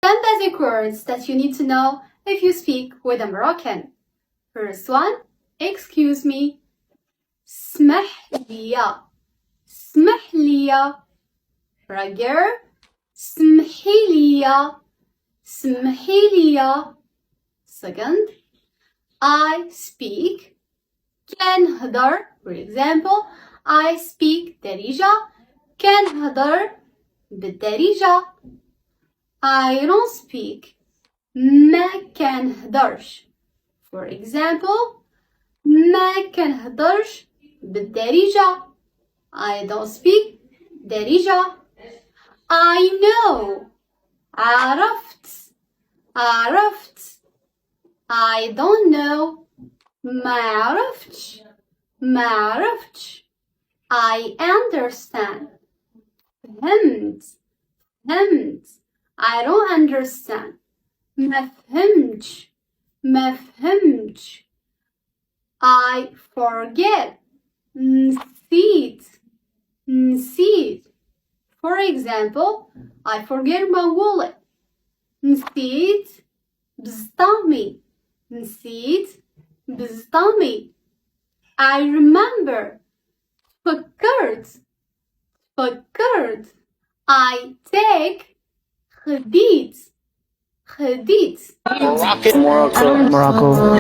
10 basic words that you need to know if you speak with a Moroccan. First one, excuse me. اسمح لي. اسمح لي. For a girl, اسمحي لي. اسمحي لي. Second, I speak. كنهضر. For example, I speak Darija. كنهضر بالدارجة. I don't speak. ما كنهضرش. For example, ما كنهضرش بالدارجة. I don't speak دارجة. I know. عرفت. عرفت. I don't know. ما عرفتش. ما عرفتش. I understand. فهمت. فهمت. I don't understand. ما فهمتش. ما فهمتش. I forget. نسيت. نسيت. For example, I forget my wallet. نسيت بزطامي. نسيت بزطامي. I remember. فكرت. فكرت. I take. خديت. خديت. Morocco.